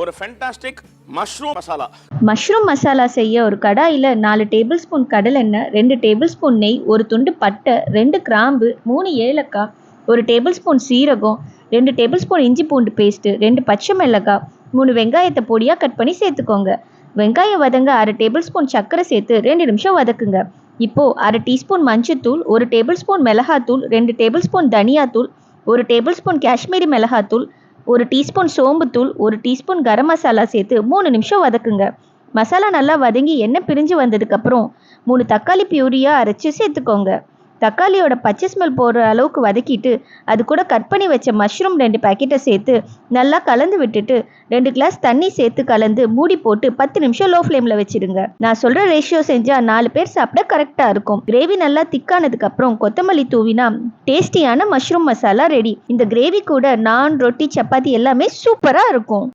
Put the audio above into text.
ஒரு fantastic mushroom masala செய்ய ஒரு கடாயில் 4 டேபிள் ஸ்பூன் கடலெண்ணெய், 2 டேபிள் ஸ்பூன் நெய், ஒரு துண்டு பட்டை, 2 கிராம்பு, 3 ஏலக்காய், 1 டேபிள் ஸ்பூன் சீரகம், 2 டேபிள் ஸ்பூன் இஞ்சி பூண்டு பேஸ்ட்டு, 2 பச்சை மிளகாய், 3 வெங்காயத்தை பொடியாக கட் பண்ணி சேர்த்துக்கோங்க. வெங்காயம் வதங்க 1/2 டேபிள் ஸ்பூன் சர்க்கரை சேர்த்து 2 நிமிஷம் வதக்குங்க. இப்போது 1/2 டீஸ்பூன் மஞ்சத்தூள், 1 டேபிள் ஸ்பூன் மிளகாத்தூள், 2 டேபிள் ஸ்பூன் தனியாத்தூள், 1 டேபிள் ஸ்பூன் காஷ்மீரி மிளகாத்தூள், 1 டீஸ்பூன் சோம்புத்தூள், 1 டீஸ்பூன் கரம் மசாலா சேர்த்து 3 நிமிஷம் வதக்குங்க. மசாலா நல்லா வதங்கி எண்ணெய் பிரிஞ்சு வந்ததுக்கப்புறம் 3 தக்காளி பியூரியாக அரைச்சி சேர்த்துக்கோங்க. தக்காளியோட பச்சை ஸ்மெல் போகிற அளவுக்கு வதக்கிட்டு அது கூட கட் பண்ணி வச்ச மஷ்ரூம் 2 பேக்கெட்டை சேர்த்து நல்லா கலந்து விட்டுட்டு 2 கிளாஸ் தண்ணி சேர்த்து கலந்து மூடி போட்டு 10 நிமிஷம் லோ ஃப்ளேமில் வச்சுடுங்க. நான் சொல்கிற ரேஷியோ செஞ்சால் 4 பேர் சாப்பிட கரெக்டாக இருக்கும். கிரேவி நல்லா திக்கானதுக்கப்புறம் கொத்தமல்லி தூவினா டேஸ்டியான மஷ்ரூம் மசாலா ரெடி. இந்த கிரேவி கூட நான், ரொட்டி, சப்பாத்தி எல்லாமே சூப்பராக இருக்கும்.